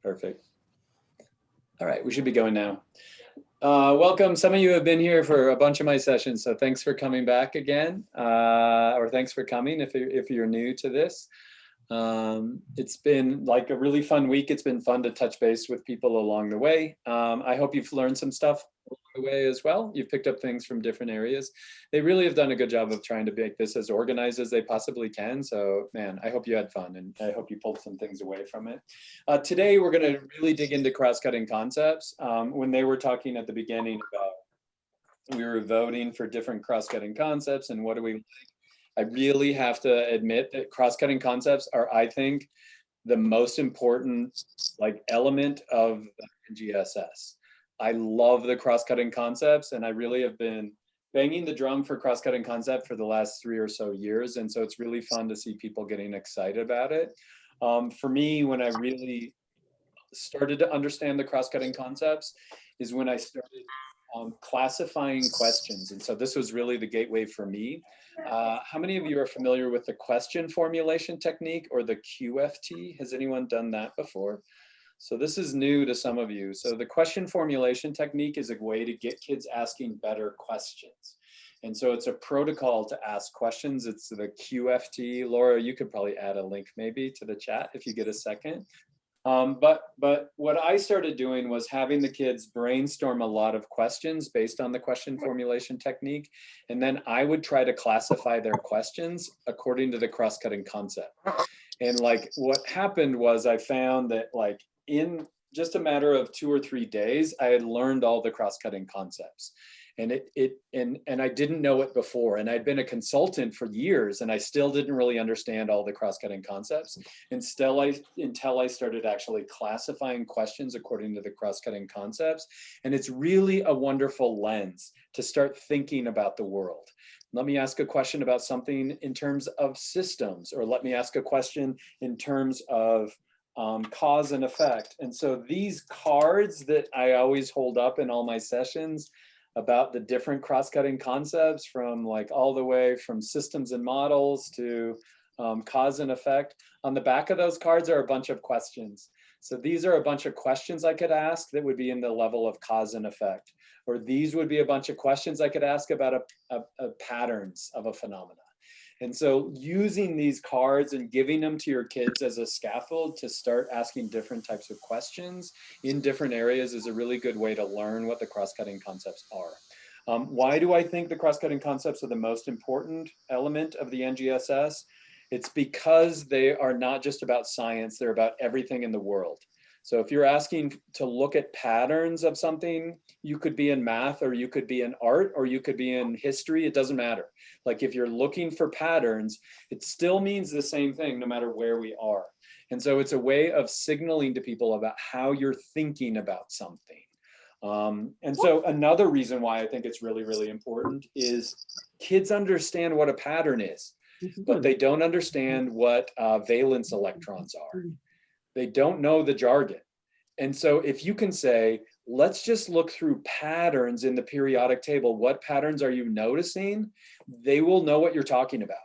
Perfect. All right, we should be going now. Welcome. Some of you have been here for a bunch of my sessions, so thanks for coming back again, or thanks for coming if you're new to this. It's been like a really fun week. It's been fun to touch base with people along the way. I hope you've learned some stuff along the way as well. You've picked up things from different areas. They really have done a good job of trying to make this as organized as they possibly can. So man, I hope you had fun and I hope you pulled some things away from it. Today, we're going to really dig into cross-cutting concepts. When they were talking at the beginning about, we were voting for different cross-cutting concepts and what do we like. I really have to admit that cross-cutting concepts are, I think, the most important element of NGSS. I love the cross-cutting concepts, and I really have been banging the drum for cross-cutting concept for the last 3 or so years, and so it's really fun to see people getting excited about it. For me, when I really started to understand the cross-cutting concepts is when I started classifying questions, and so this was really the gateway for me. How many of you are familiar with the question formulation technique or the QFT? Has anyone done that before? So this is new to some of you. So the question formulation technique is a way to get kids asking better questions. And so it's a protocol to ask questions. It's the QFT. Laura, you could probably add a link maybe to the chat if you get a second. But what I started doing was having the kids brainstorm a lot of questions based on the question formulation technique. And then I would try to classify their questions according to the cross-cutting concept. And what happened was I found that in just a matter of 2 or 3 days, I had learned all the cross-cutting concepts. And I didn't know it before. And I'd been a consultant for years and I still didn't really understand all the cross-cutting concepts until I started actually classifying questions according to the cross-cutting concepts. And it's really a wonderful lens to start thinking about the world. Let me ask a question about something in terms of systems, or let me ask a question in terms of cause and effect. And so these cards that I always hold up in all my sessions about the different cross-cutting concepts, from all the way from systems and models to cause and effect. On the back of those cards are a bunch of questions. So these are a bunch of questions I could ask that would be in the level of cause and effect. Or these would be a bunch of questions I could ask about a patterns of a phenomena. And so using these cards and giving them to your kids as a scaffold to start asking different types of questions in different areas is a really good way to learn what the cross-cutting concepts are. Why do I think the cross-cutting concepts are the most important element of the NGSS? It's because they are not just about science, they're about everything in the world. So if you're asking to look at patterns of something, you could be in math, or you could be in art, or you could be in history, it doesn't matter. If you're looking for patterns, it still means the same thing no matter where we are. And so it's a way of signaling to people about how you're thinking about something. And so another reason why I think it's really, really important is kids understand what a pattern is, but they don't understand what valence electrons are. They don't know the jargon. And so if you can say, let's just look through patterns in the periodic table, what patterns are you noticing? They will know what you're talking about.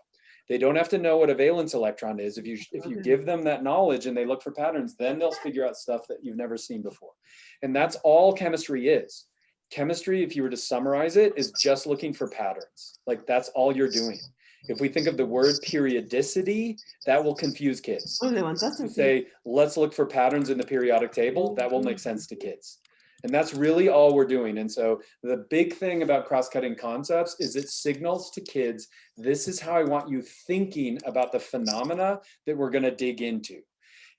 They don't have to know what a valence electron is. If you give them that knowledge and they look for patterns, then they'll figure out stuff that you've never seen before. And that's all chemistry is. Chemistry, if you were to summarize it, is just looking for patterns. That's all you're doing. If we think of the word periodicity, that will confuse kids. Say, let's look for patterns in the periodic table, that will make sense to kids. And that's really all we're doing. And so the big thing about cross-cutting concepts is it signals to kids, this is how I want you thinking about the phenomena that we're going to dig into.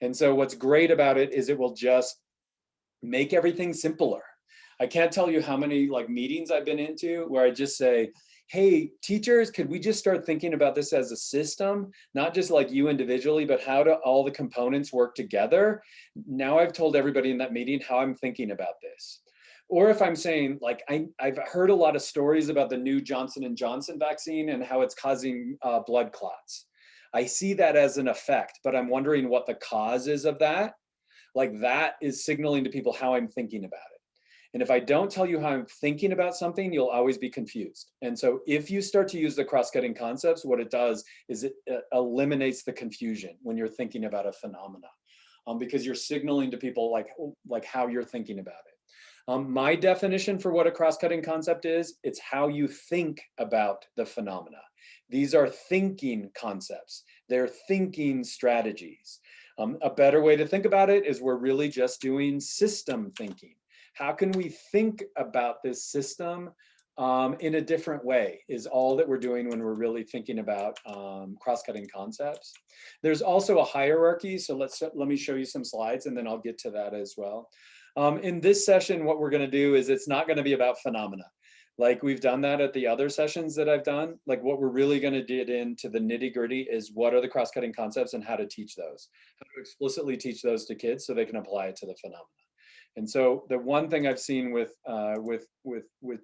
And so what's great about it is it will just make everything simpler. I can't tell you how many meetings I've been into where I just say, hey, teachers, could we just start thinking about this as a system, not just you individually, but how do all the components work together? Now I've told everybody in that meeting how I'm thinking about this. Or if I'm saying, I've heard a lot of stories about the new Johnson & Johnson vaccine and how it's causing blood clots. I see that as an effect, but I'm wondering what the cause is of that. That is signaling to people how I'm thinking about it. And if I don't tell you how I'm thinking about something, you'll always be confused. And so if you start to use the cross-cutting concepts, what it does is it eliminates the confusion when you're thinking about a phenomena. because you're signaling to people like how you're thinking about it. My definition for what a cross-cutting concept is, it's how you think about the phenomena. These are thinking concepts. They're thinking strategies. A better way to think about it is we're really just doing system thinking. How can we think about this system in a different way is all that we're doing when we're really thinking about cross-cutting concepts. There's also a hierarchy. So let me show you some slides and then I'll get to that as well. In this session, what we're going to do is it's not going to be about phenomena. Like we've done that at the other sessions that I've done. Like what we're really going to get into the nitty gritty is what are the cross-cutting concepts and how to teach those, how to explicitly teach those to kids so they can apply it to the phenomena. And so the one thing I've seen with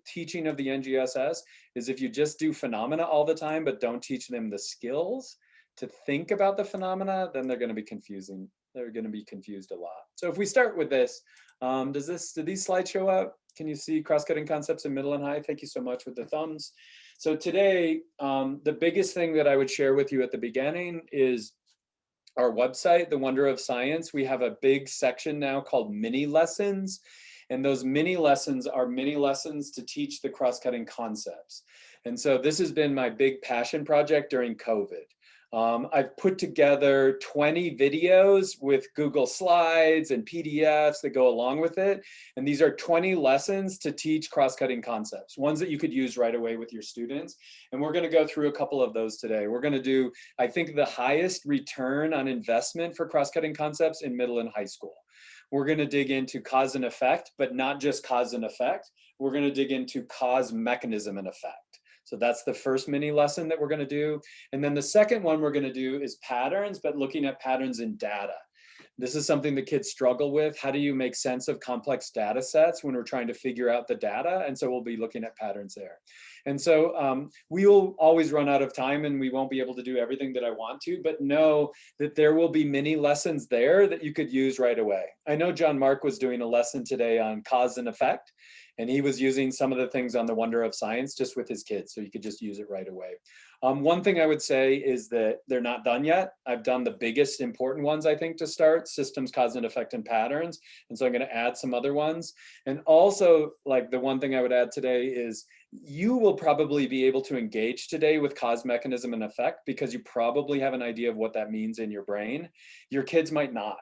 teaching of the NGSS is if you just do phenomena all the time, but don't teach them the skills to think about the phenomena, then they're going to be confusing. They're going to be confused a lot. So if we start with this, do these slides show up? Can you see cross-cutting concepts in middle and high? Thank you so much with the thumbs. So today, the biggest thing that I would share with you at the beginning is our website, The Wonder of Science. We have a big section now called mini lessons. And those mini lessons are mini lessons to teach the cross-cutting concepts. And so this has been my big passion project during COVID. I've put together 20 videos with Google Slides and PDFs that go along with it. And these are 20 lessons to teach cross-cutting concepts, ones that you could use right away with your students. And we're going to go through a couple of those today. We're going to do, I think, the highest return on investment for cross-cutting concepts in middle and high school. We're going to dig into cause and effect, but not just cause and effect. We're going to dig into cause, mechanism, and effect. So that's the first mini lesson that we're going to do. And then the second one we're going to do is patterns, but looking at patterns in data. This is something that kids struggle with. How do you make sense of complex data sets when we're trying to figure out the data? And so we'll be looking at patterns there. And so we will always run out of time and we won't be able to do everything that I want to, but know that there will be mini lessons there that you could use right away. I know John Mark was doing a lesson today on cause and effect, and he was using some of the things on The Wonder of Science just with his kids, so you could just use it right away. One thing I would say is that they're not done yet. I've done the biggest important ones, I think, to start: systems, cause and effect, and patterns. And so I'm going to add some other ones. And also, like, the one thing I would add today is you will probably be able to engage today with cause, mechanism, and effect because you probably have an idea of what that means in your brain. Your kids might not.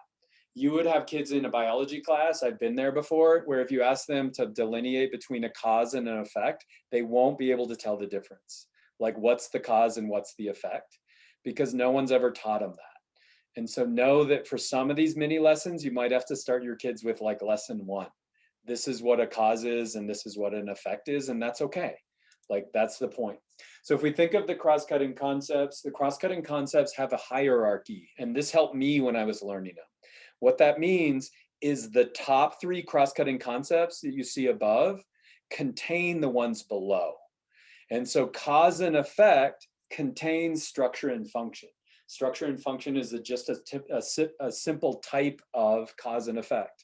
You would have kids in a biology class, I've been there before, where if you ask them to delineate between a cause and an effect, they won't be able to tell the difference. Like, what's the cause and what's the effect? Because no one's ever taught them that. And so know that for some of these mini lessons, you might have to start your kids with like lesson 1. This is what a cause is and this is what an effect is, and that's okay. Like, that's the point. So if we think of the cross-cutting concepts have a hierarchy, and this helped me when I was learning them. What that means is the top 3 cross-cutting concepts that you see above contain the ones below. And so cause and effect contains structure and function. Structure and function is just a simple type of cause and effect.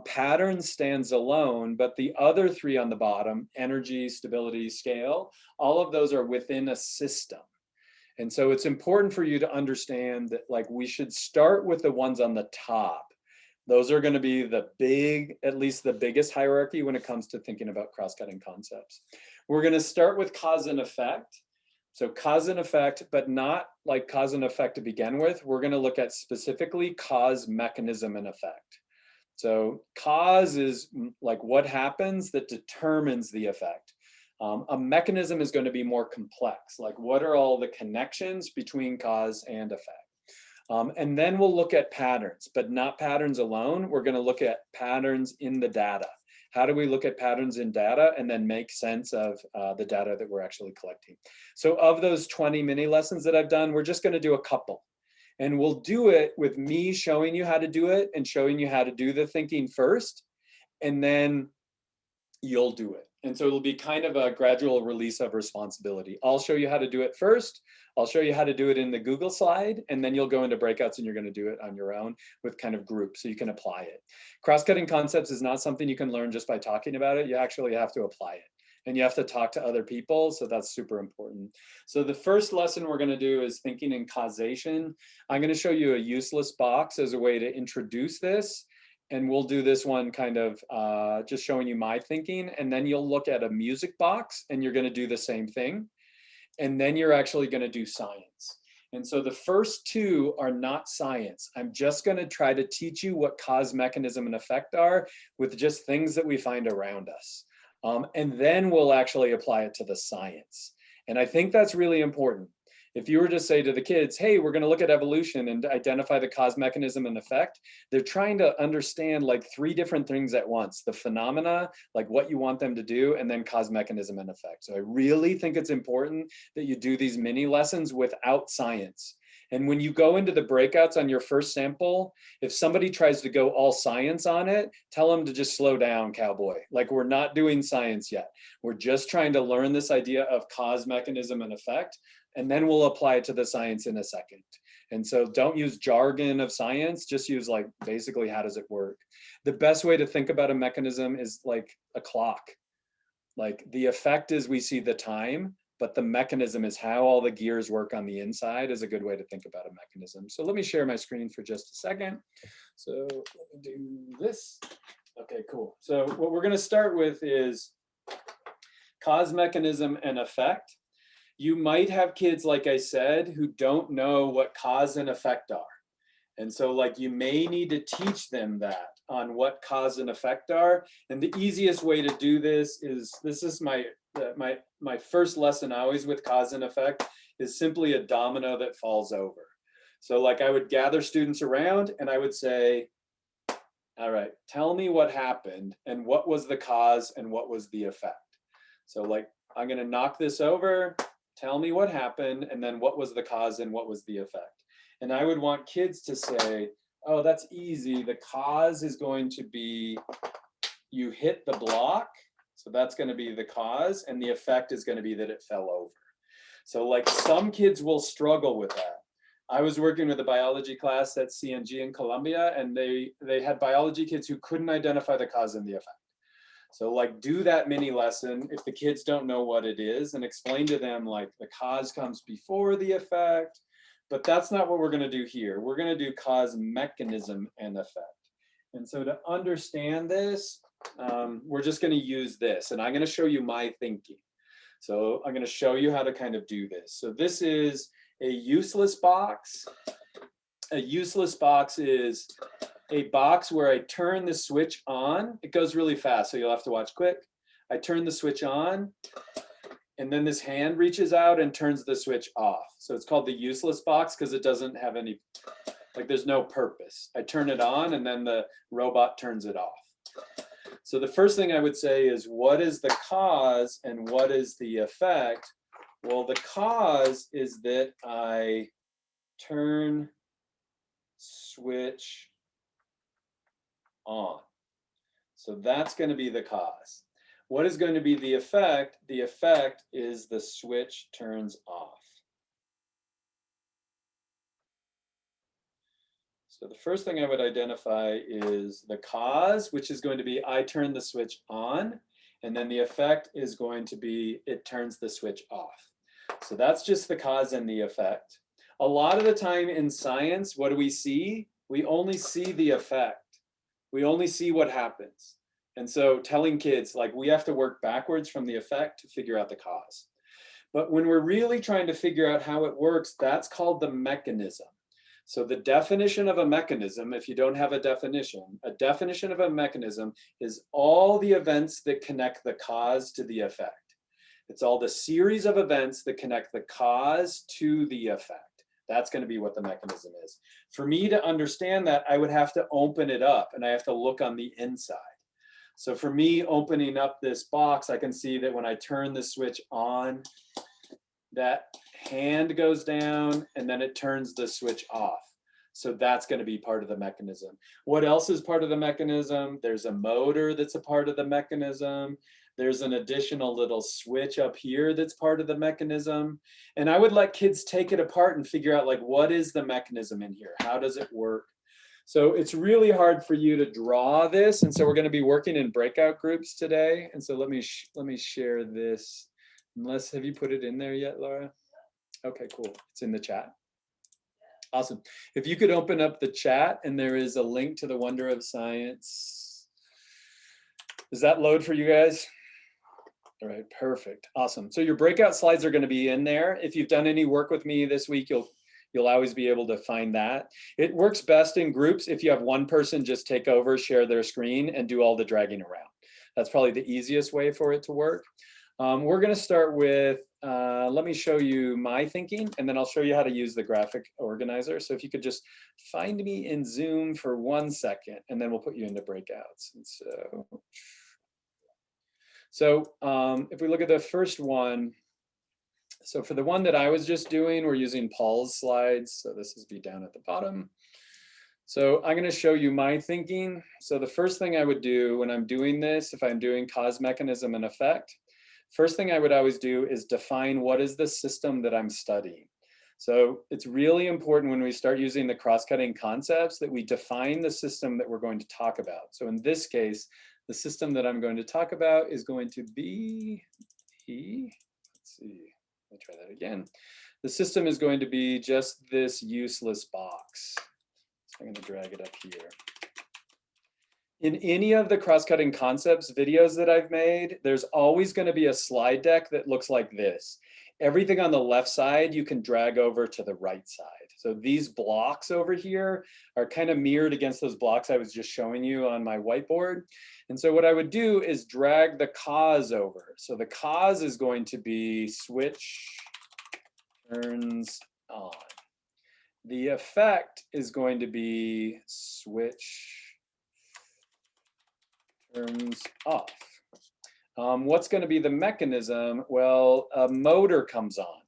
Pattern stands alone, but the other 3 on the bottom, energy, stability, scale, all of those are within a system. And so it's important for you to understand that, like, we should start with the ones on the top. Those are going to be at least the biggest hierarchy when it comes to thinking about cross-cutting concepts. We're going to start with cause and effect. So cause and effect, but not like cause and effect to begin with. We're going to look at specifically cause, mechanism, and effect. So cause is like what happens that determines the effect. A mechanism is going to be more complex, like what are all the connections between cause and effect. And then we'll look at patterns, but not patterns alone. We're going to look at patterns in the data. How do we look at patterns in data and then make sense of the data that we're actually collecting? So of those 20 mini lessons that I've done, we're just going to do a couple. And we'll do it with me showing you how to do it and showing you how to do the thinking first, and then you'll do it. And so it'll be kind of a gradual release of responsibility. I'll show you how to do it first. I'll show you how to do it in the Google slide, and then you'll go into breakouts and you're going to do it on your own with kind of groups so you can apply it. Cross-cutting concepts is not something you can learn just by talking about it. You actually have to apply it. and you have to talk to other people. So that's super important. So the first lesson we're going to do is thinking in causation. I'm going to show you a useless box as a way to introduce this. And we'll do this one kind of just showing you my thinking. And then you'll look at a music box and you're going to do the same thing. And then you're actually going to do science. And so the first two are not science. I'm just going to try to teach you what cause, mechanism, and effect are with just things that we find around us. And then we'll actually apply it to the science. And I think that's really important. If you were to say to the kids, hey, we're going to look at evolution and identify the cause, mechanism, and effect, they're trying to understand like 3 different things at once: the phenomena, like what you want them to do, and then cause, mechanism, and effect. So I really think it's important that you do these mini lessons without science. And when you go into the breakouts on your first sample, if somebody tries to go all science on it, tell them to just slow down, cowboy. Like, we're not doing science yet. We're just trying to learn this idea of cause, mechanism, and effect, and then we'll apply it to the science in a second. And so don't use jargon of science, just use like basically how does it work. The best way to think about a mechanism is like a clock. Like, the effect is we see the time, but the mechanism is how all the gears work on the inside is a good way to think about a mechanism. So let me share my screen for just a second. So let me do this. Okay, cool. So what we're going to start with is cause, mechanism, and effect. You might have kids, like I said, who don't know what cause and effect are. And so like you may need to teach them that on what cause and effect are. And the easiest way to do this is my first lesson always with cause and effect is simply a domino that falls over. So like I would gather students around and I would say, all right, tell me what happened and what was the cause and what was the effect. So like, I'm going to knock this over. Tell me what happened, and then what was the cause and what was the effect. And I would want kids to say, oh, that's easy. The cause is going to be you hit the block. So that's going to be the cause, and the effect is going to be that it fell over. So like some kids will struggle with that. I was working with a biology class at CNG in Colombia, and they had biology kids who couldn't identify the cause and the effect. So like do that mini lesson if the kids don't know what it is, and explain to them like the cause comes before the effect, but that's not what we're going to do here. We're going to do cause, mechanism, and effect. And so to understand this, we're just going to use this, and I'm going to show you my thinking. So I'm going to show you how to kind of do this. So this is a useless box. A useless box is a box where I turn the switch on. It goes really fast, so you'll have to watch quick. I turn the switch on, and then this hand reaches out and turns the switch off. So it's called the useless box because it doesn't have any, like there's no purpose. I turn it on and then the robot turns it off. So the first thing I would say is, what is the cause and what is the effect? Well, the cause is that I turn switch on. So that's going to be the cause. What is going to be the effect? The effect is the switch turns off. So the first thing I would identify is the cause, which is going to be I turn the switch on, and then the effect is going to be it turns the switch off. So that's just the cause and the effect. A lot of the time in science, what do we see? We only see the effect. We only see what happens. And so telling kids, like, we have to work backwards from the effect to figure out the cause. But when we're really trying to figure out how it works, that's called the mechanism. So the definition of a mechanism, if you don't have a definition of a mechanism is all the events that connect the cause to the effect. It's all the series of events that connect the cause to the effect. That's going to be what the mechanism is. For me to understand that, I would have to open it up and I have to look on the inside. So for me, opening up this box, I can see that when I turn the switch on, that hand goes down and then it turns the switch off. So that's going to be part of the mechanism. What else is part of the mechanism? There's a motor that's a part of the mechanism. There's an additional little switch up here that's part of the mechanism. And I would let kids take it apart and figure out, like, what is the mechanism in here? How does it work? So it's really hard for you to draw this. And so we're going to be working in breakout groups today. And so let me share this. Unless, have you put it in there yet, Laura? Okay, cool. It's in the chat. Awesome. If you could open up the chat, and there is a link to the Wonder of Science. Does that load for you guys? All right, perfect. Awesome. So your breakout slides are going to be in there. If you've done any work with me this week, you'll always be able to find that. It works best in groups. If you have one person just take over, share their screen, and do all the dragging around. That's probably the easiest way for it to work. We're going to start with, let me show you my thinking, and then I'll show you how to use the graphic organizer. So if you could just find me in Zoom for 1 second, and then we'll put you into breakouts. And so if we look at the first one, so for the one that I was just doing, we're using Paul's slides. So this is be down at the bottom. So I'm going to show you my thinking. So the first thing I would do when I'm doing this, if I'm doing cause, mechanism, and effect, first thing I would always do is define what is the system that I'm studying. So it's really important when we start using the cross-cutting concepts that we define the system that we're going to talk about. So in this case, the system that I'm going to talk about is going to be, let's see, let me try that again. The system is going to be just this useless box. So I'm going to drag it up here. In any of the cross-cutting concepts videos that I've made, there's always going to be a slide deck that looks like this. Everything on the left side, you can drag over to the right side. So these blocks over here are kind of mirrored against those blocks I was just showing you on my whiteboard. And so what I would do is drag the cause over. So the cause is going to be switch turns on. The effect is going to be switch turns off. What's going to be the mechanism? Well, a motor comes on.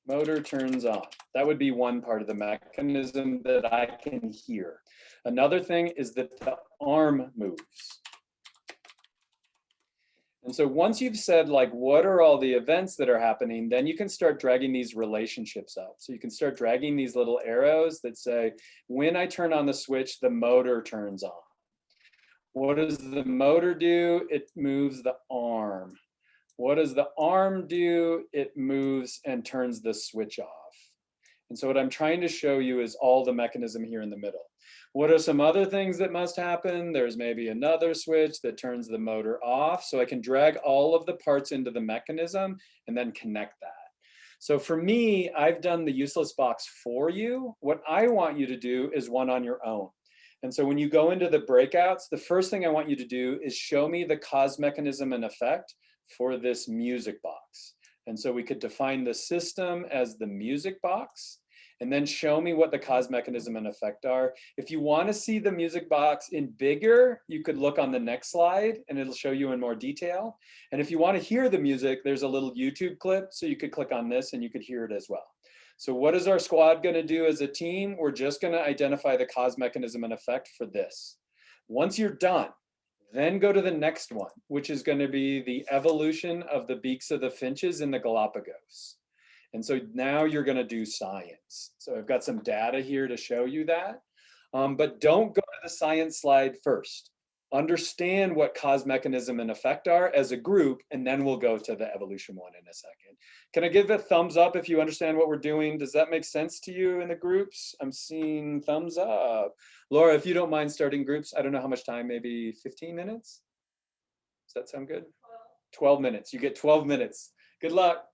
Motor turns on. That would be one part of the mechanism that I can hear. Another thing is that the arm moves. And so once you've said, like, what are all the events that are happening, then you can start dragging these relationships up. So you can start dragging these little arrows that say, when I turn on the switch, the motor turns on. What does the motor do? It moves the arm. What does the arm do? It moves and turns the switch off. And so what I'm trying to show you is all the mechanism here in the middle. What are some other things that must happen? There's maybe another switch that turns the motor off. So I can drag all of the parts into the mechanism and then connect that. So for me, I've done the useless box for you. What I want you to do is one on your own. And so when you go into the breakouts, the first thing I want you to do is show me the cause, mechanism, and effect for this music box. And so we could define the system as the music box, and then show me what the cause, mechanism, and effect are. If you want to see the music box in bigger, you could look on the next slide and it'll show you in more detail. And if you want to hear the music, there's a little YouTube clip, so you could click on this and you could hear it as well. So what is our squad going to do as a team? We're just going to identify the cause, mechanism, and effect for this. Once you're done, then go to the next one, which is going to be the evolution of the beaks of the finches in the Galapagos. And so now you're going to do science. So I've got some data here to show you that. But don't go to the science slide first. Understand what cause, mechanism, and effect are as a group, and then we'll go to the evolution one in a second. Can I give a thumbs up if you understand what we're doing? Does that make sense to you in the groups? I'm seeing thumbs up. Laura, if you don't mind starting groups, I don't know how much time, maybe 15 minutes? Does that sound good? 12 minutes. You get 12 minutes. Good luck.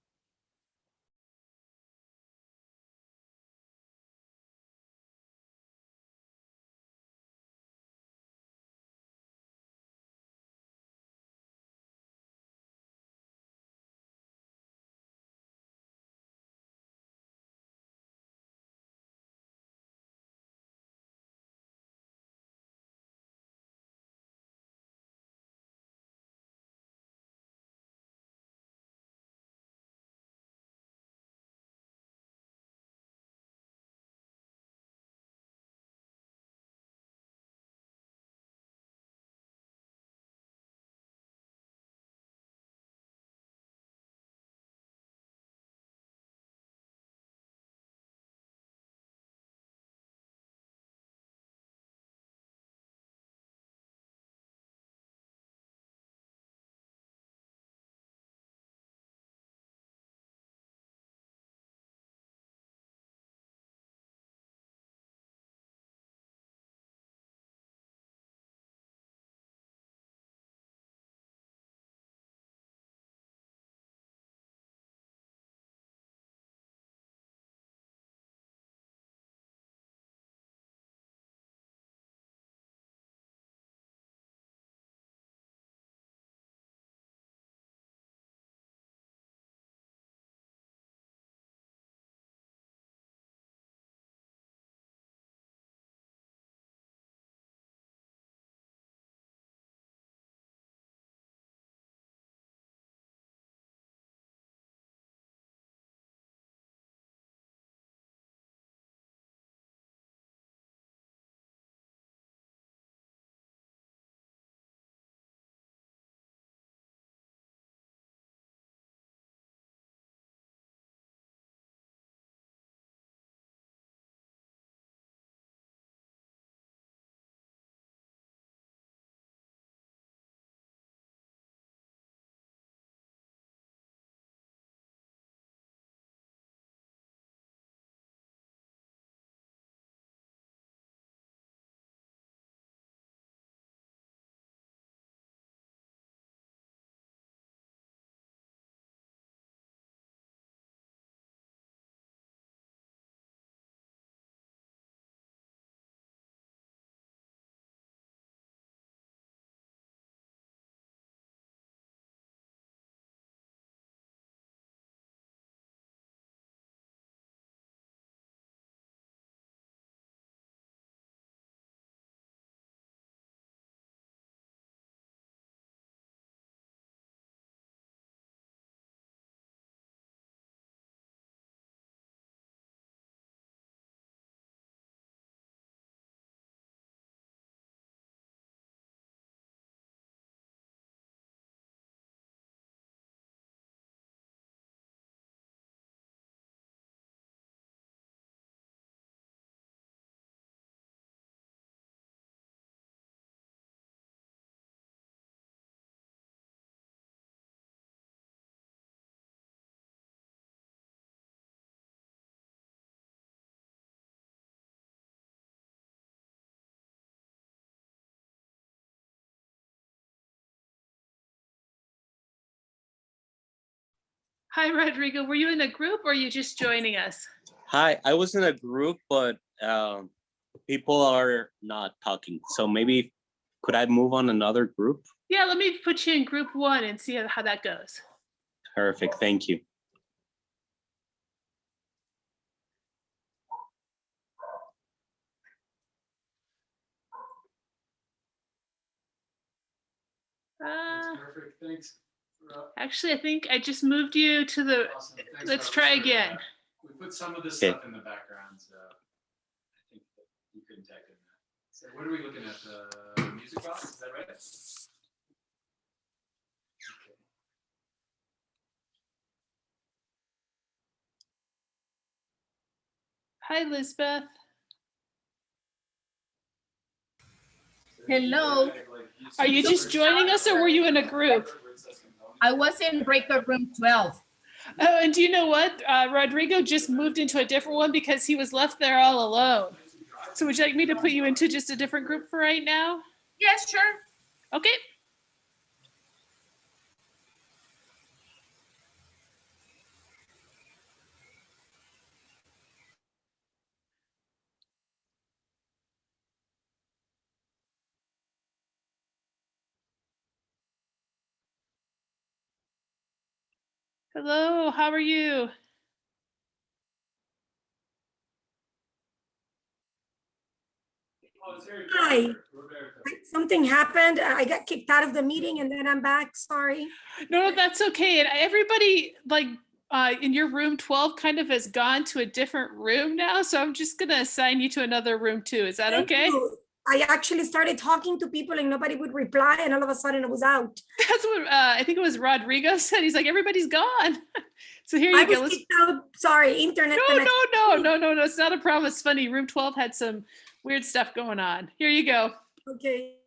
Hi, Rodrigo. Were you in a group or are you just joining us? Hi, I was in a group, but people are not talking. So maybe could I move on another group? Yeah, let me put you in group one and see how that goes. Perfect. Thank you. Perfect. Thanks. Actually, I think I just moved you to the. Awesome. Let's try again. We put some of this Okay. stuff in the background, so I think that you couldn't type in that. So what are we looking at? The music box? Is that right? Okay. Hi, Lisbeth. Hello. Are you just joining us or were you in a group? I was in breakout room 12. Oh, and do you know what? Rodrigo just moved into a different one because he was left there all alone. So would you like me to put you into just a different group for right now? Yes, sure. Okay. Hello, how are you? Hi. Something happened. I got kicked out of the meeting and then I'm back. Sorry. No, that's okay. And everybody like in your room 12 kind of has gone to a different room now. So I'm just going to assign you to another room too. Is that Thank okay? you. I actually started talking to people and nobody would reply and all of a sudden it was out. That's what I think it was Rodrigo said. He's like, everybody's gone. So here you I go. was kicked out. Sorry, internet No, connection. no. It's not a problem. It's funny. Room 12 had some weird stuff going on. Here you go. Okay.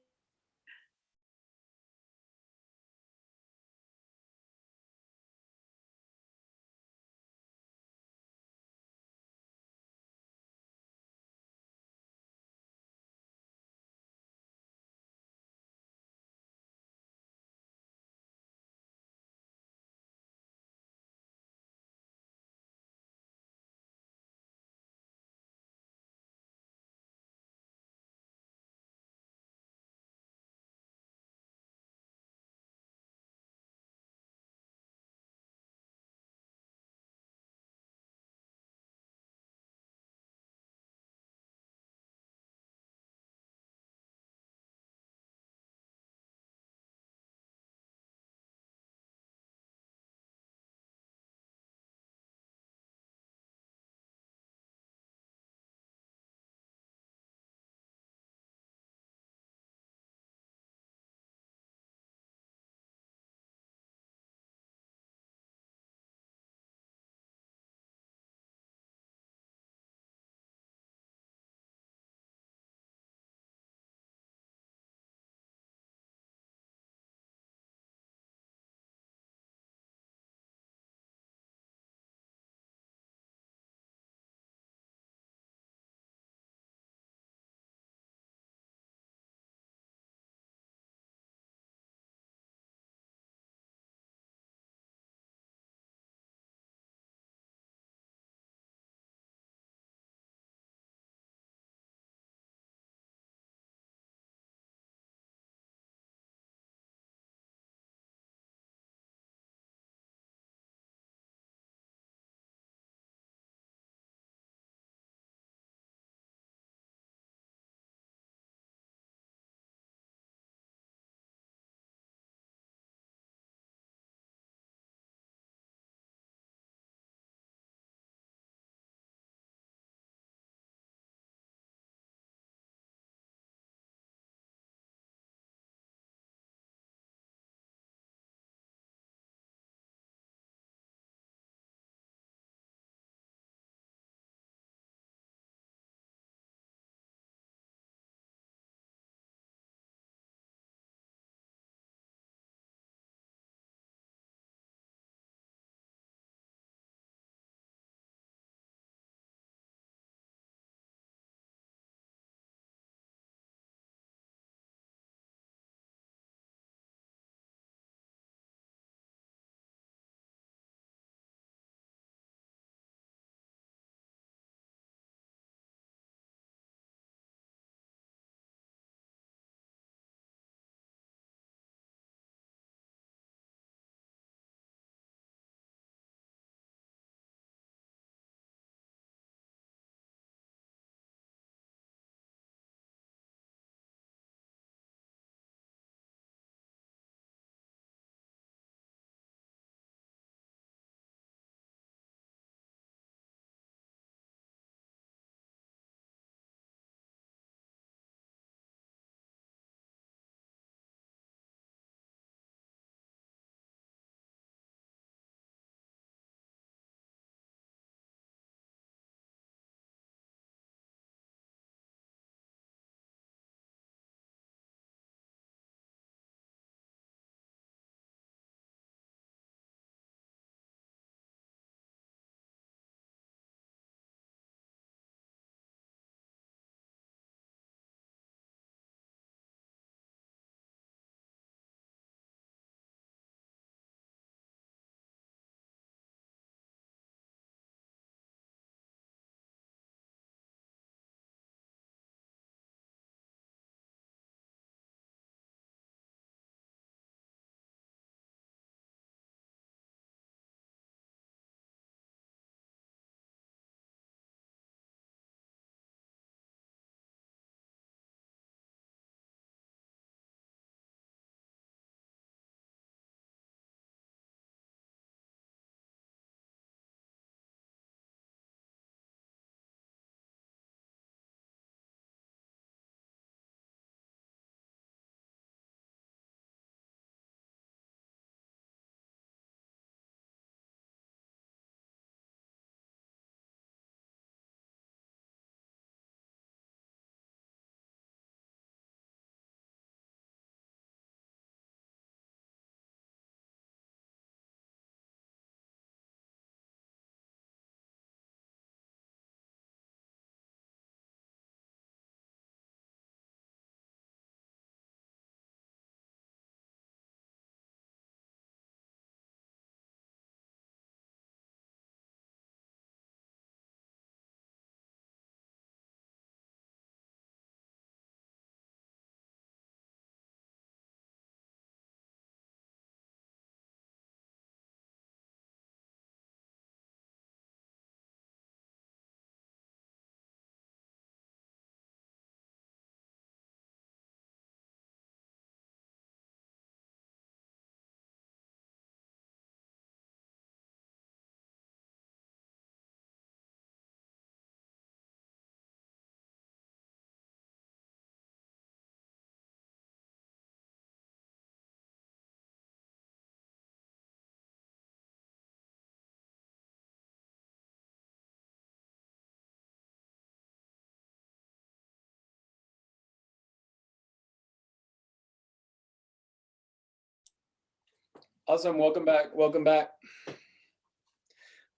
Awesome. Welcome back. Welcome back.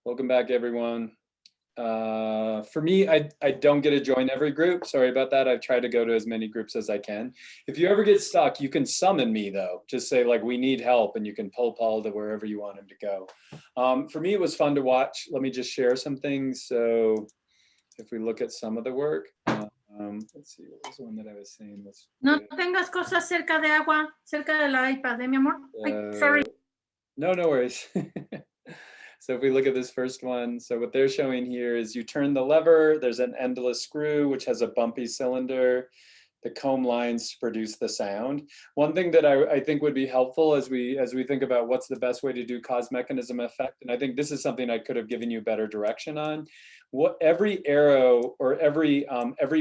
Welcome back, everyone. For me, I don't get to join every group. Sorry about that. I've tried to go to as many groups as I can. If you ever get stuck, you can summon me though. Just say like, we need help, and you can pull Paul to wherever you want him to go. For me, it was fun to watch. Let me just share some things. So if we look at some of the work, let's see, what was the one that I was saying was No good? tengas cosas cerca de agua, cerca de la iPad, mi amor. Ay, sorry. No worries. So if we look at this first one, so what they're showing here is you turn the lever, there's an endless screw, which has a bumpy cylinder, the comb lines produce the sound. One thing that I think would be helpful as we think about what's the best way to do cause mechanism effect, and I think this is something I could have given you better direction on. What every arrow or every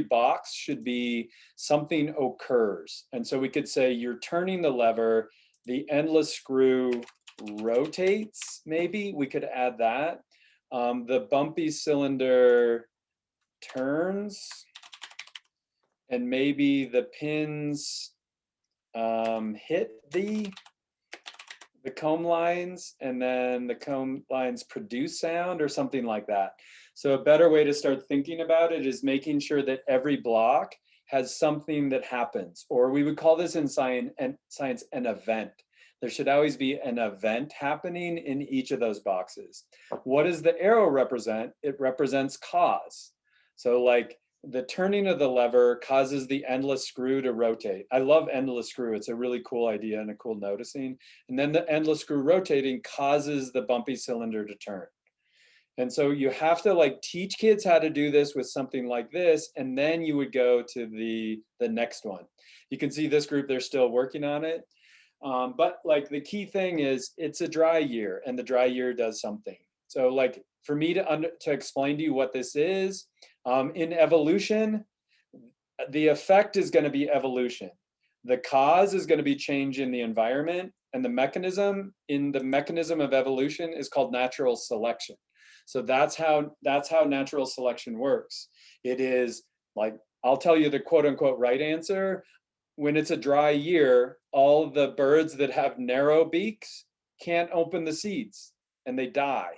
box should be something occurs. And so we could say you're turning the lever, the endless screw rotates, maybe we could add that. The bumpy cylinder turns, and maybe the pins hit the comb lines, and then the comb lines produce sound or something like that. So a better way to start thinking about it is making sure that every block has something that happens, or we would call this in science an event. There should always be an event happening in each of those boxes. What does the arrow represent? It represents cause. So like the turning of the lever causes the endless screw to rotate. I love endless screw. It's a really cool idea and a cool noticing. And then the endless screw rotating causes the bumpy cylinder to turn. And so you have to like teach kids how to do this with something like this, and then you would go to the next one. You can see this group, they're still working on it. But like the key thing is it's a dry year, and the dry year does something. So like for me to explain to you what this is, in evolution, the effect is going to be evolution. The cause is going to be change in the environment, and the mechanism of evolution is called natural selection. So that's how natural selection works. It is like, I'll tell you the quote unquote right answer. When it's a dry year, all the birds that have narrow beaks can't open the seeds and they die.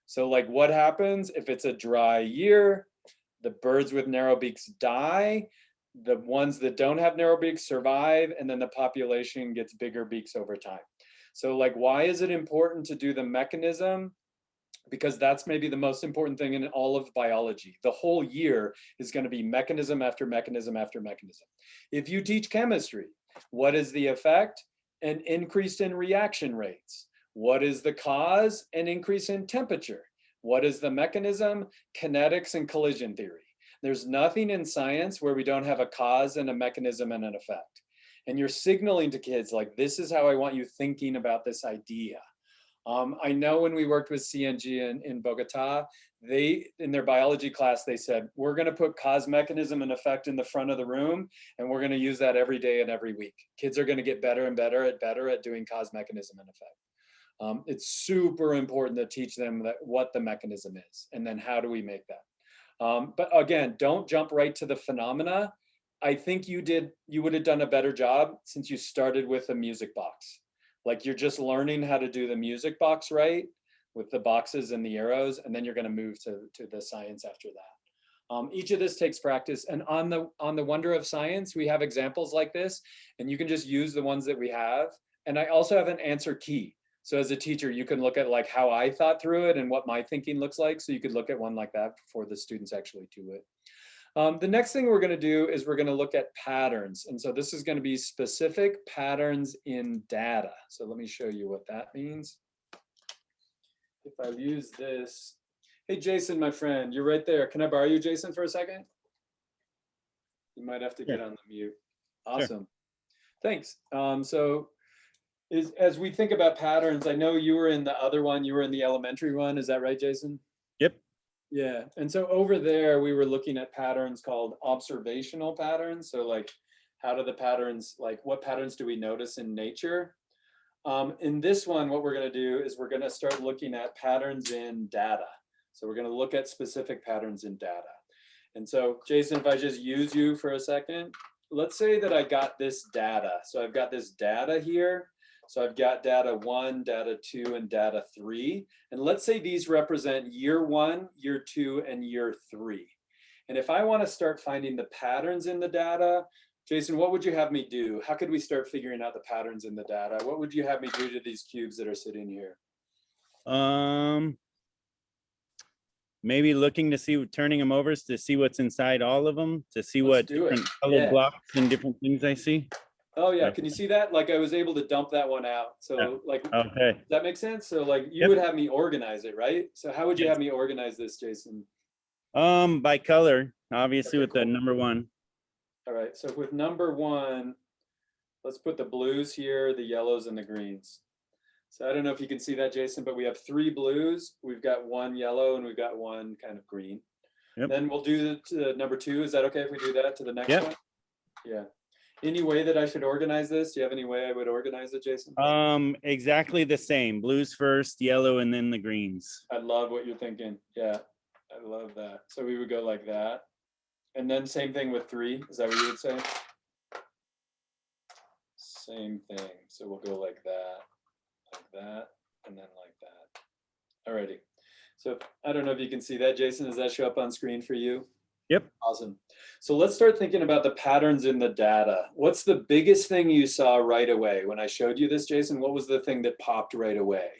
So like what happens if it's a dry year? The birds with narrow beaks die. The ones that don't have narrow beaks survive, and then the population gets bigger beaks over time. So like, why is it important to do the mechanism? Because that's maybe the most important thing in all of biology. The whole year is going to be mechanism after mechanism after mechanism. If you teach chemistry, what is the effect? An increase in reaction rates. What is the cause? An increase in temperature. What is the mechanism? Kinetics and collision theory. There's nothing in science where we don't have a cause and a mechanism and an effect. And you're signaling to kids like, this is how I want you thinking about this idea. I know when we worked with CNG in Bogota, in their biology class, they said, we're going to put cause, mechanism, and effect in the front of the room, and we're going to use that every day and every week. Kids are going to get better and better at doing cause, mechanism, and effect. It's super important to teach them what the mechanism is, and then how do we make that. But again, don't jump right to the phenomena. I think you would have done a better job since you started with a music box. Like you're just learning how to do the music box right with the boxes and the arrows, and then you're going to move to the science after that. Each of this takes practice, and on the Wonder of Science, we have examples like this, and you can just use the ones that we have. And I also have an answer key. So as a teacher, you can look at like how I thought through it and what my thinking looks like. So you could look at one like that before the students actually do it. The next thing we're going to do is we're going to look at patterns. And so this is going to be specific patterns in data. So let me show you what that means. If I use this, hey, Jason, my friend, you're right there. Can I borrow you, Jason, for a second? You might have to get on the mute. Awesome. Sure. Thanks. So as we think about patterns, I know you were in the other one, you were in the elementary one. Is that right, Jason? Yep. Yeah, and so over there, we were looking at patterns called observational patterns. So like, how do the patterns, like what patterns do we notice in nature? In this one, what we're gonna do is we're gonna start looking at patterns in data. So we're gonna look at specific patterns in data. And so Jason, if I just use you for a second, let's say that I got this data. So I've got this data here. So I've got data 1, data 2, and data 3. And let's say these represent year 1, year 2, and year 3. And if I want to start finding the patterns in the data, Jason, what would you have me do? How could we start figuring out the patterns in the data? What would you have me do to these cubes that are sitting here? Maybe looking to see, turning them over to see what's inside all of them, to see Let's what do it. different color Yeah. blocks and different things I see. Oh yeah, Right. can you see that? Like I was able to dump that one out. So Yeah. like, Okay. does that make sense? So like you Yep. would have me organize it, right? So how would you Yes. have me organize this, Jason? By color, obviously, Okay, with the cool. number 1. All right, so with number 1, let's put the blues here, the yellows, and the greens. So I don't know if you can see that, Jason, but we have 3 blues, we've got 1 yellow, and we've got 1 kind of green. Yep. Then we'll do the number 2. Is that okay if we do that to the next Yep. one? Yeah. Any way that I should organize this? Do you have any way I would organize it, Jason? Exactly the same. Blues first, yellow, and then the greens. I love what you're thinking. Yeah, I love that. So we would go like that. And then same thing with 3. Is that what you would say? Same thing. So we'll go like that, and then like that. Alrighty. So I don't know if you can see that, Jason. Does that show up on screen for you? Yep. Awesome. So let's start thinking about the patterns in the data. What's the biggest thing you saw right away? When I showed you this, Jason, what was the thing that popped right away?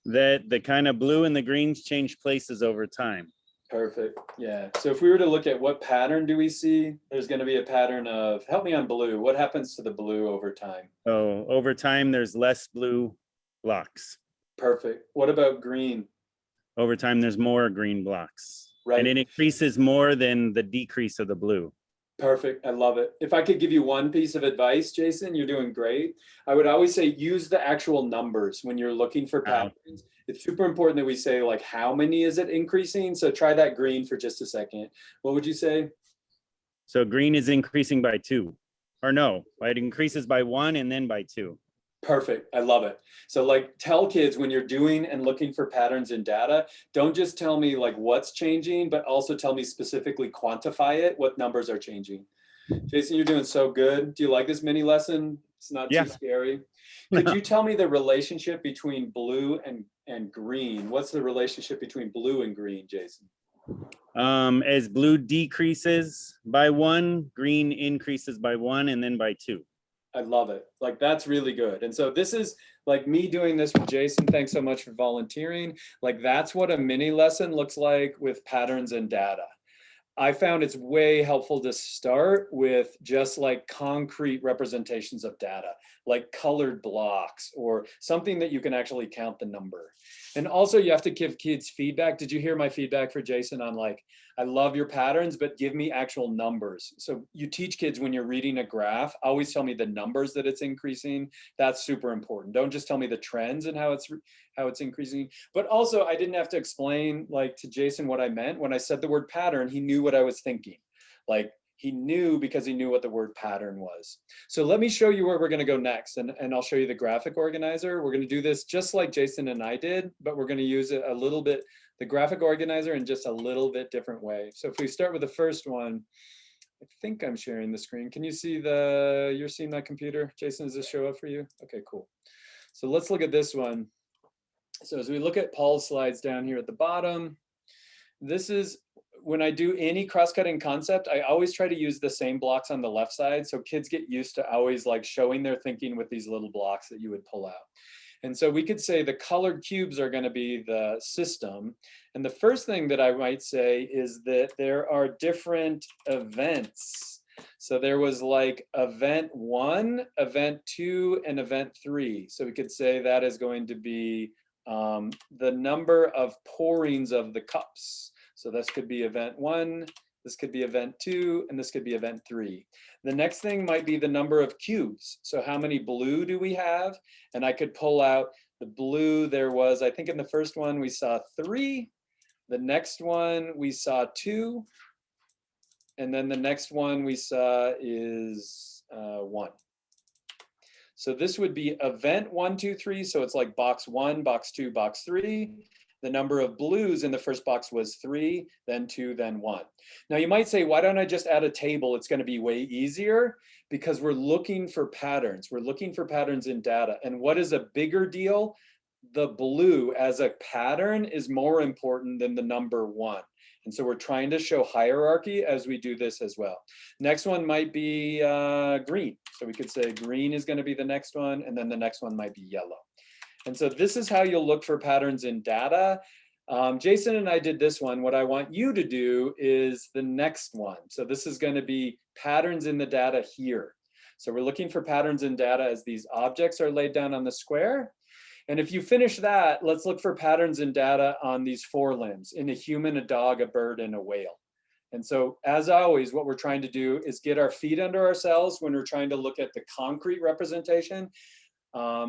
That the kind of blue and the greens change places over time. Perfect. Yeah. So if we were to look at what pattern do we see, there's going to be a pattern of, help me on blue. What happens to the blue over time? So over time, there's less blue blocks. Perfect. What about green? Over time, there's more green blocks. Right. And it increases more than the decrease of the blue. Perfect. I love it. If I could give you one piece of advice, Jason, you're doing great. I would always say use the actual numbers when you're looking for patterns. It's super important that we say like, how many is it increasing? So try that green for just a second. What would you say? So green is increasing by 2. Or no, it increases by 1 and then by 2. Perfect. I love it. So like tell kids when you're doing and looking for patterns in data, don't just tell me like what's changing, but also tell me specifically quantify it, what numbers are changing. Jason, you're doing so good. Do you like this mini lesson? It's not Yeah. too scary. Could you tell me the relationship between blue and green? What's the relationship between blue and green, Jason? As blue decreases by 1, green increases by 1 and then by 2. I love it. Like, that's really good. And so this is like me doing this with Jason. Thanks so much for volunteering. Like, that's what a mini lesson looks like with patterns and data. I found it's way helpful to start with just like concrete representations of data, like colored blocks or something that you can actually count the number. And also you have to give kids feedback. Did you hear my feedback for Jason on like, I love your patterns, but give me actual numbers. So you teach kids when you're reading a graph, always tell me the numbers that it's increasing. That's super important. Don't just tell me the trends and how it's increasing. But also I didn't have to explain like to Jason what I meant. When I said the word pattern, he knew what I was thinking. Like he knew because he knew what the word pattern was. So let me show you where we're going to go next. And I'll show you the graphic organizer. We're going to do this just like Jason and I did, but we're going to use it a little bit, the graphic organizer in just a little bit different way. So if we start with the first one, I think I'm sharing the screen. Can you see you're seeing my computer? Jason, does this show up for you? Okay, cool. So let's look at this one. So as we look at Paul's slides down here at the bottom, this is, when I do any cross-cutting concept, I always try to use the same blocks on the left side. So kids get used to always like showing their thinking with these little blocks that you would pull out. And so we could say the colored cubes are going to be the system. And the first thing that I might say is that there are different events. So there was like event 1, event 2, and event 3. So we could say that is going to be the number of pourings of the cups. So this could be event 1, this could be event 2, and this could be event 3. The next thing might be the number of cubes. So how many blue do we have? And I could pull out the blue. There was, I think in the first one, we saw 3. The next one, we saw 2. And then the next one we saw is 1. So this would be event 1, 2, 3. So it's like box 1, box 2, box 3. The number of blues in the first box was 3, then 2, then 1. Now you might say, why don't I just add a table? It's going to be way easier because we're looking for patterns. We're looking for patterns in data. And what is a bigger deal? The blue as a pattern is more important than the number 1. And so we're trying to show hierarchy as we do this as well. Next one might be green. So we could say green is going to be the next one, and then the next one might be yellow. And so this is how you'll look for patterns in data. Jason and I did this one. What I want you to do is the next one. So this is going to be patterns in the data here. So we're looking for patterns in data as these objects are laid down on the square. And if you finish that, let's look for patterns in data on these 4 limbs, in a human, a dog, a bird, and a whale. And so as always, what we're trying to do is get our feet under ourselves when we're trying to look at the concrete representation,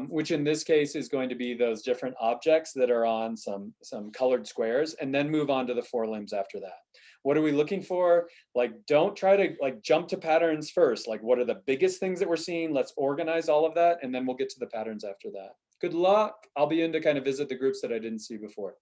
which in this case is going to be those different objects that are on some colored squares, and then move on to the 4 limbs after that. What are we looking for? Like, don't try to jump to patterns first. Like, what are the biggest things that we're seeing? Let's organize all of that, and then we'll get to the patterns after that. Good luck. I'll be in to kind of visit the groups that I didn't see before.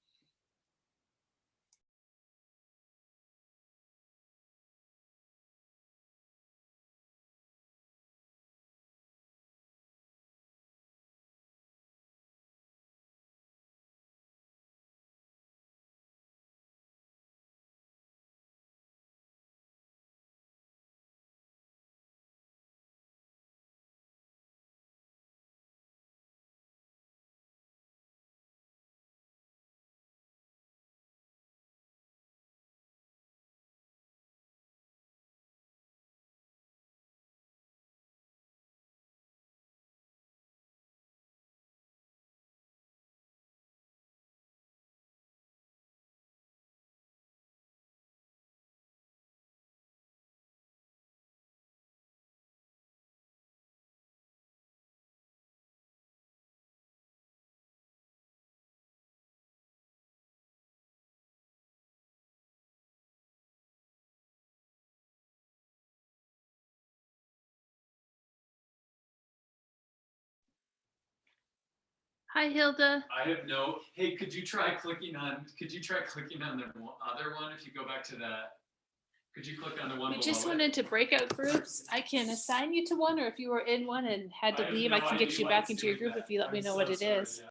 Hi, Hilda. I have no, hey, could you try clicking on the other one if you go back to that? Could you click on the one We just below went it? into breakout groups. I can assign you to one, or if you were in one and had to I have leave, no I can get idea you why back it's into your doing group that. if you let me I'm know so what it sorry, is. yeah.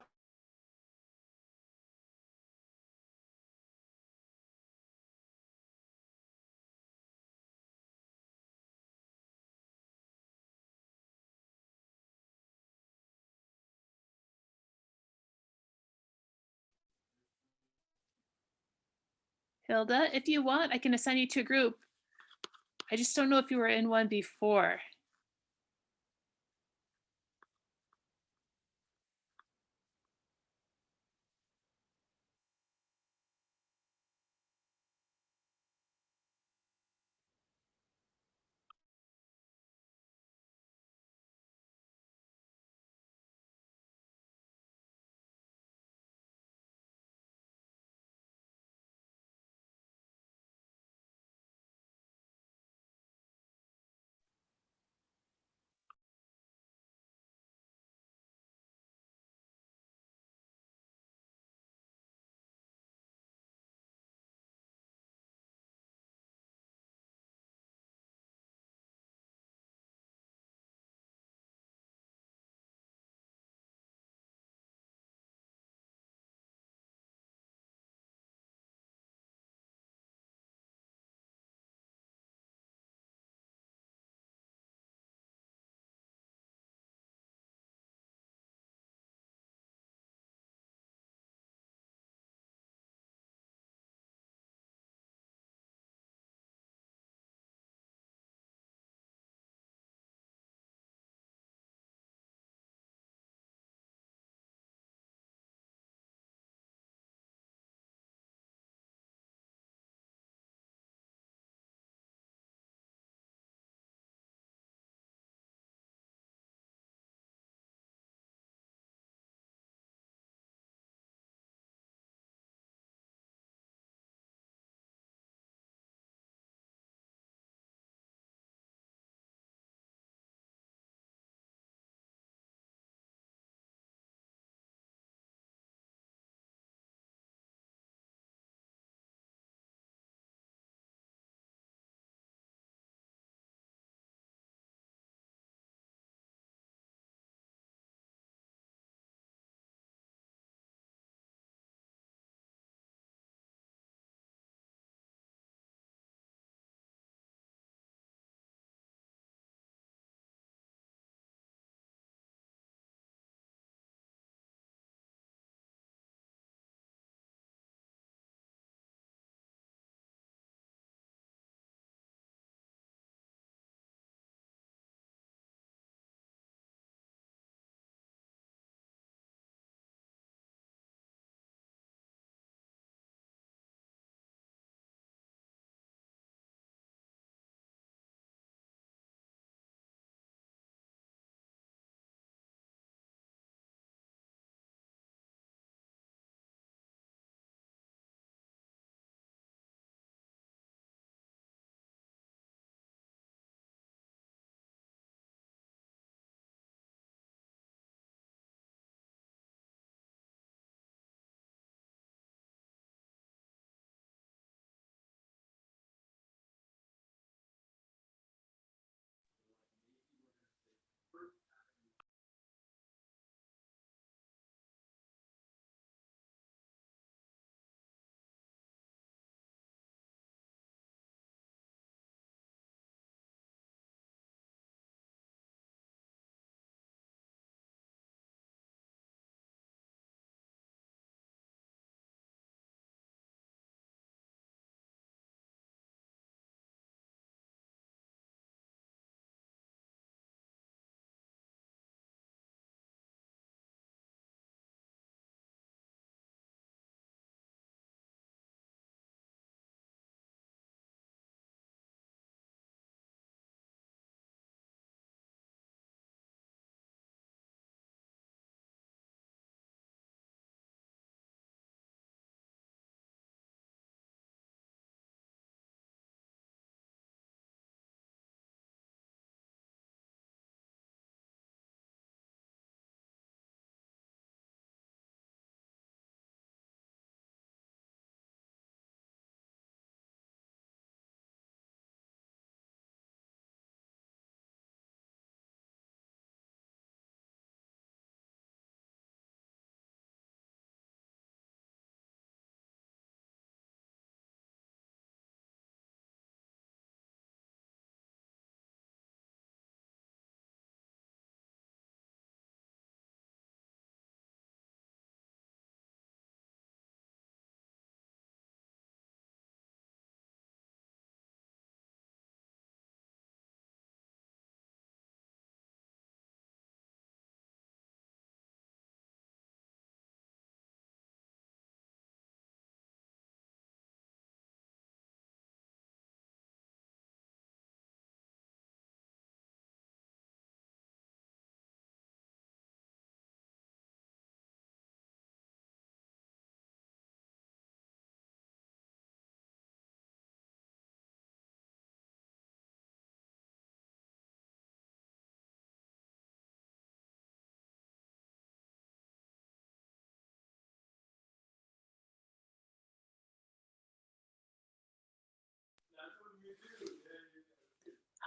Hilda, if you want, I can assign you to a group. I just don't know if you were in one before.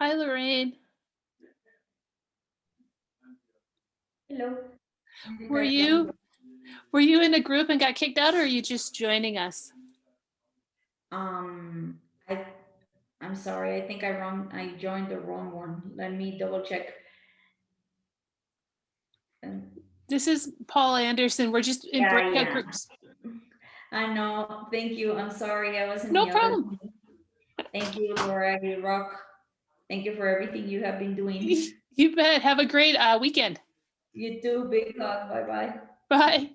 Hi, Lorraine. Hello. Were you in a group and got kicked out, or are you just joining us? Um, I'm sorry. I think I joined the wrong one. Let me double check. Um, This is Paul Andersen. We're just in Yeah, breakout yeah. groups. I know. Thank you. I'm sorry. I was in No the other problem. one. Thank you, Laura. You rock. Thank you for everything you have been doing. You bet. Have a great weekend. You too. Big hug. Bye-bye. Bye.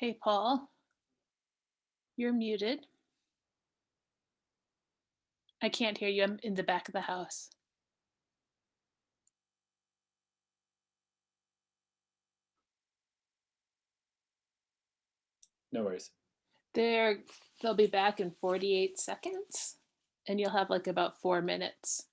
Hey, Paul. You're muted. I can't hear you. I'm in the back of the house. No worries. They'll be back in 48 seconds, and you'll have like about 4 minutes.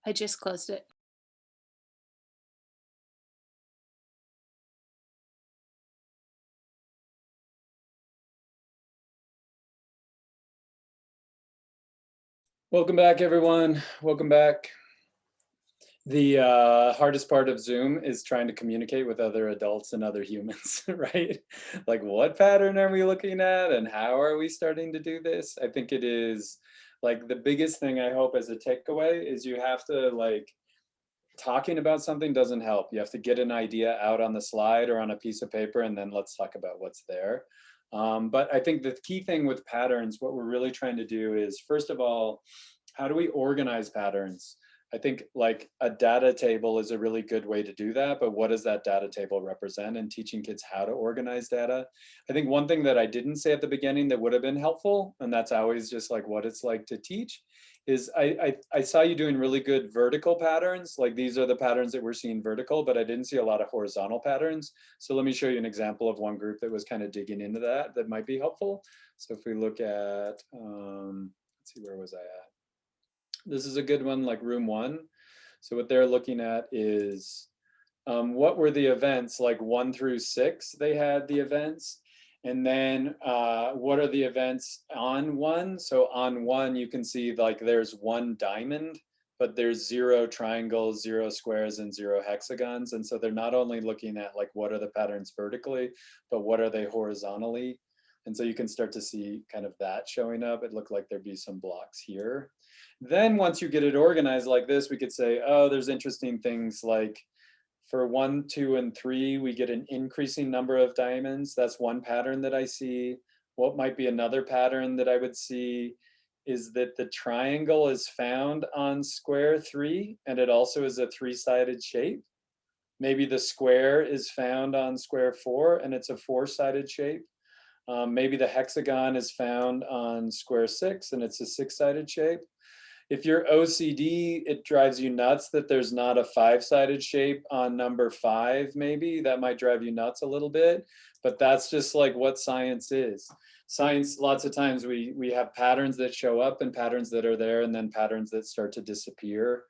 I just closed it. Welcome back, everyone. Welcome back. The hardest part of Zoom is trying to communicate with other adults and other humans, right? Like, what pattern are we looking at and how are we starting to do this? I think it is Like the biggest thing I hope as a takeaway is you have to like, talking about something doesn't help. You have to get an idea out on the slide or on a piece of paper, and then let's talk about what's there. But I think the key thing with patterns, what we're really trying to do is, first of all, how do we organize patterns? I think like a data table is a really good way to do that, but what does that data table represent, and teaching kids how to organize data? I think one thing that I didn't say at the beginning that would have been helpful, and that's always just like what it's like to teach, is I saw you doing really good vertical patterns. Like these are the patterns that we're seeing vertical, but I didn't see a lot of horizontal patterns. So let me show you an example of one group that was kind of digging into that might be helpful. So if we look at, let's see, where was I at? This is a good one, like room 1. So what they're looking at is what were the events, like 1 through 6, they had the events. And then what are the events on 1? So on 1, you can see like there's 1 diamond, but there's 0 triangles, 0 squares, and 0 hexagons. And so they're not only looking at like what are the patterns vertically, but what are they horizontally? And so you can start to see kind of that showing up. It looked like there'd be some blocks here. Then once you get it organized like this, we could say, oh, there's interesting things like for 1, 2, and 3, we get an increasing number of diamonds. That's one pattern that I see. What might be another pattern that I would see is that the triangle is found on square 3, and it also is a 3-sided shape. Maybe the square is found on square 4, and it's a 4-sided shape. Maybe the hexagon is found on square 6, and it's a 6-sided shape. If you're OCD, it drives you nuts that there's not a 5-sided shape on number 5, maybe. That might drive you nuts a little bit, but that's just like what science is. Science, lots of times we have patterns that show up and patterns that are there, and then patterns that start to disappear.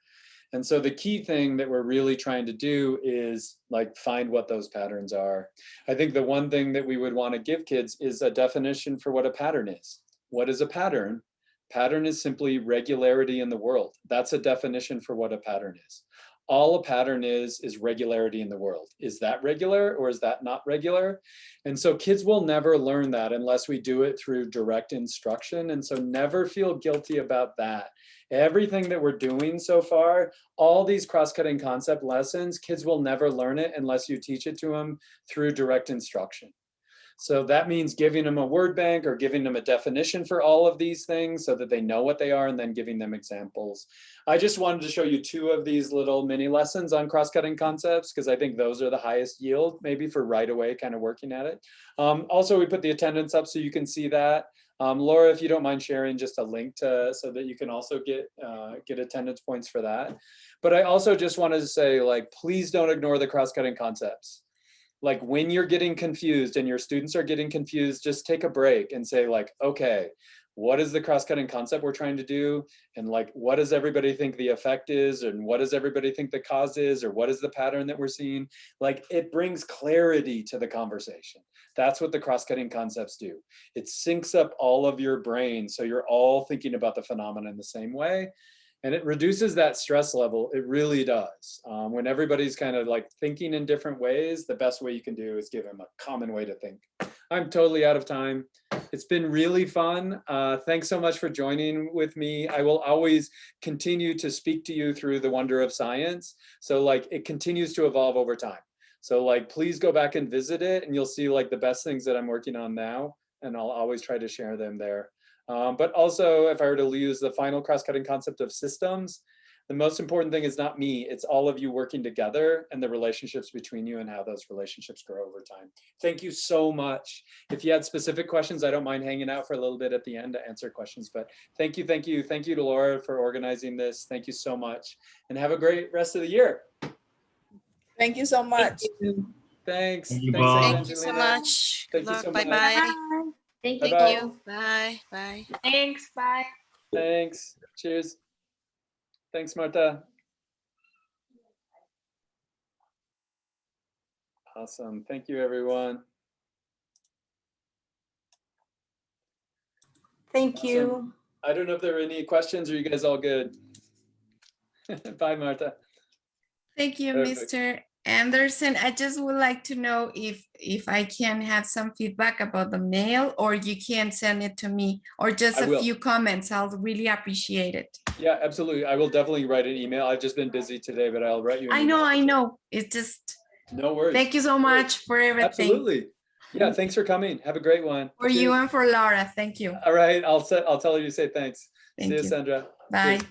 And so the key thing that we're really trying to do is like find what those patterns are. I think the one thing that we would want to give kids is a definition for what a pattern is. What is a pattern? Pattern is simply regularity in the world. That's a definition for what a pattern is. All a pattern is regularity in the world. Is that regular or is that not regular? And so kids will never learn that unless we do it through direct instruction. And so never feel guilty about that. Everything that we're doing so far, all these cross-cutting concept lessons, kids will never learn it unless you teach it to them through direct instruction. So that means giving them a word bank or giving them a definition for all of these things so that they know what they are, and then giving them examples. I just wanted to show you 2 of these little mini lessons on cross-cutting concepts because I think those are the highest yield, maybe for right away kind of working at it. Also, we put the attendance up so you can see that. Laura, if you don't mind sharing just a link to so that you can also get attendance points for that. But I also just wanted to say, like, please don't ignore the cross-cutting concepts. Like when you're getting confused and your students are getting confused, just take a break and say like, okay, what is the cross-cutting concept we're trying to do? And like, what does everybody think the effect is? And what does everybody think the cause is? Or what is the pattern that we're seeing? Like it brings clarity to the conversation. That's what the cross-cutting concepts do. It syncs up all of your brain so you're all thinking about the phenomenon in the same way. And it reduces that stress level. It really does. When everybody's kind of like thinking in different ways, the best way you can do is give them a common way to think. I'm totally out of time. It's been really fun. Thanks so much for joining with me. I will always continue to speak to you through the wonder of science. So like it continues to evolve over time. So like, please go back and visit it and you'll see like the best things that I'm working on now. And I'll always try to share them there. But also, if I were to use the final cross-cutting concept of systems, the most important thing is not me, it's all of you working together and the relationships between you and how those relationships grow over time. Thank you so much. If you had specific questions, I don't mind hanging out for a little bit at the end to answer questions, but thank you to Laura for organizing this. Thank you so much and have a great rest of the year. Thank you so much. Thanks. Thank you, Thanks, Bob. Thank you so Angelina. much. Thank Good you so luck. much. Bye-bye. Thank Bye-bye. you. Thank you. Bye. Bye. Thanks, bye. Thanks. Cheers. Thanks, Marta. Awesome. Thank you, everyone. Thank you. I don't know if there were any questions or you guys all good. Bye, Marta. Thank you, Perfect. Mr. Andersen, I just would like to know if I can have some feedback about the mail, or you can send it to me, or just I a will. few comments. I'll really appreciate it. Yeah, absolutely. I will definitely write an email. I've just been busy today, but I'll write you an email. I know. It's just, No worries. thank you so much for everything. Absolutely. Yeah, thanks for coming. Have a great one. For you and for Laura. Thank you. All right, I'll tell her you say thanks. Thank See you, you. Sandra. Bye. Cheers.